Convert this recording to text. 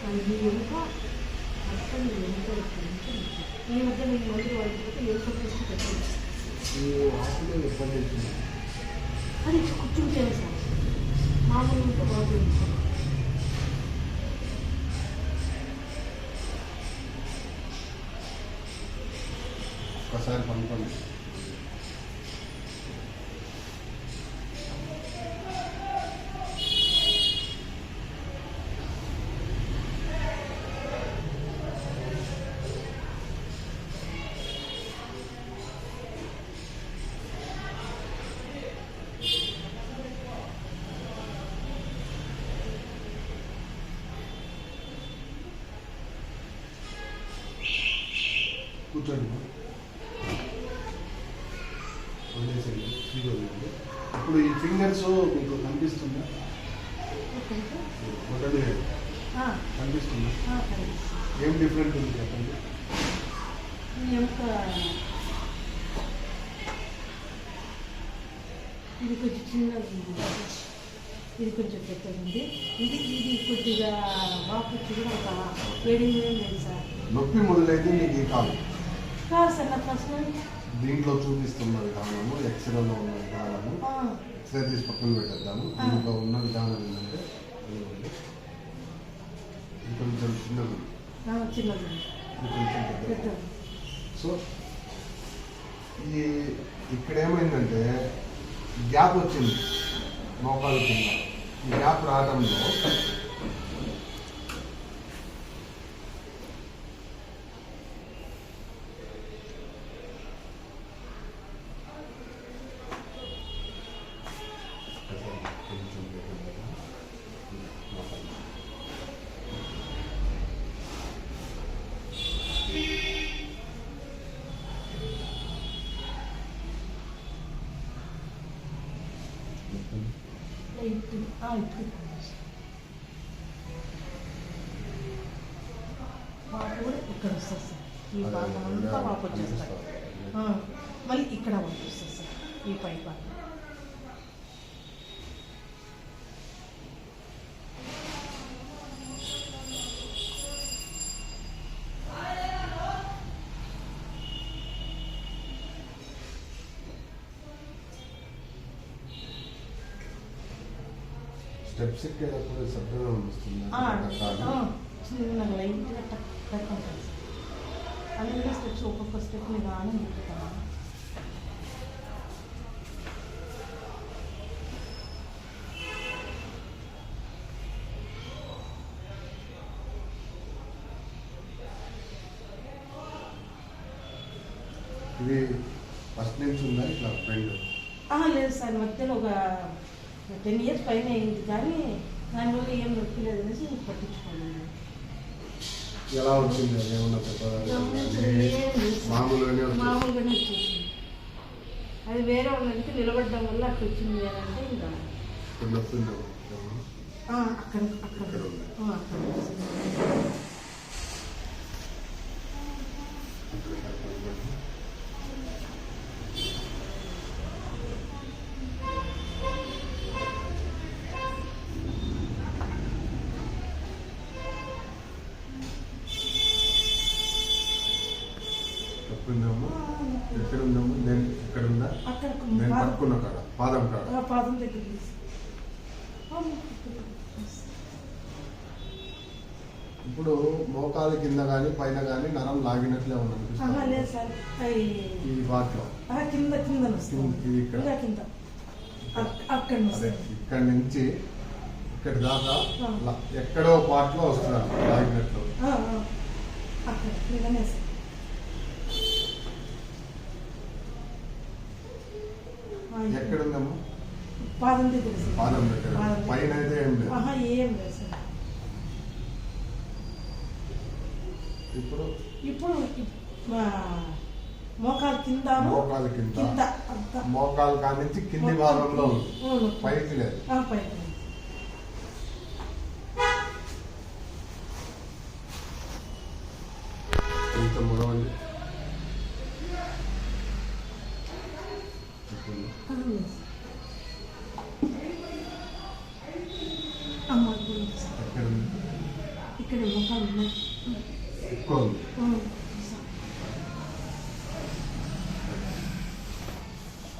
ఈ ఎముక మొత్తం ఈ ఎముక ఈ మధ్య నేను మందులు వాడిపోతే ఎముక టెస్ట్ పెట్టండి. అది కూర్చుంటాను సార్, మామూలు ఉంటే బాగుంది సార్. ఒకసారి పంపండి. కూర్చోండి. ఇప్పుడు ఈ ఫింగర్స్ మీకు కనిపిస్తుందా? కనిపిస్తుందా? ఏం డిఫరెంట్ ఉంది చెప్పండి. ఇది కొంచెం చిన్నది ఉంది, ఇది కొంచెం పెద్దది ఉంది. ఇది కొద్దిగా వాపు కూడా ఒక వేడింగ్ లేదు సార్. నొప్పి మొదలైతే మీకు కాదు కాదు సార్, నాకు ఫస్ట్ దీంట్లో చూపిస్తున్న విధానము, ఎక్స్రేలో ఉన్న విధానము, ఎక్స్రే తీసి పక్కన పెట్టేద్దాము. దీంట్లో ఉన్న విధానం ఏంటంటే కొంచెం చిన్నది, కొంచెం పెద్ద. సో ఇక్కడ ఏమైందంటే గ్యాప్ వచ్చింది మోకాలు కింద. ఈ గ్యాప్ రావడంలో వాపు కూడా ఇక్కడ వస్తుంది సార్. ఈ భాగం అంతా వాపు వచ్చేస్తారు. మళ్ళీ ఇక్కడ వాపు వస్తుంది సార్, ఈ పై భాగం. స్టెప్స్ ఎక్కేటప్పుడు శబ్దం వస్తుంది, చిన్నగా లైట్గా టక్ ఉంటుంది సార్. అందులో స్టెప్స్ ఒక్కొక్క స్టెప్ మీద ఆని ఎక్కుతాను. ఇది ఫస్ట్ నుంచి ఉందా ఇట్లా ఫ్రెండ్? లేదు సార్, మధ్యలో ఒక 10 years పైన అయింది, కానీ దానివల్ల ఏం నొప్పి లేదు అనేసి పట్టించుకోలేదు. ఎలా వచ్చింది ఏమన్నా మామూలుగానే వచ్చేసింది. అది వేరే వాళ్ళకి నిలబడడం వల్ల అక్కడ వచ్చింది అంటే ఇంకా అక్కడ ఎక్కడ ఉందాము? నేను ఇక్కడ ఉందా? నేను పట్టుకున్న కాడ పాదం కాడ, పాదం దగ్గర. ఇప్పుడు మోకాలు కింద కానీ పైన కానీ నరం లాగినట్లే ఉంది సార్. ఈ వాటిలో కింద ఇది ఇక్కడ ఇక్కడ నుంచి ఇక్కడ దాకా ఎక్కడో పార్ట్లో వస్తున్నారు లాగినట్లు. ఎక్కడ ఉందమ్మా? పాదం దగ్గర. పాదం దగ్గర, పైన అయితే ఏం లేదు. ఏం లేదు సార్. ఇప్పుడు మోకాలు కింద, మోకాలు కానించి కింది భాగంలో పైకి లేదు. పైకి కొంచెం మొదలండి. ఇక్కడ ముఖం ఉన్నాయి. ఎక్కువ ఉంది.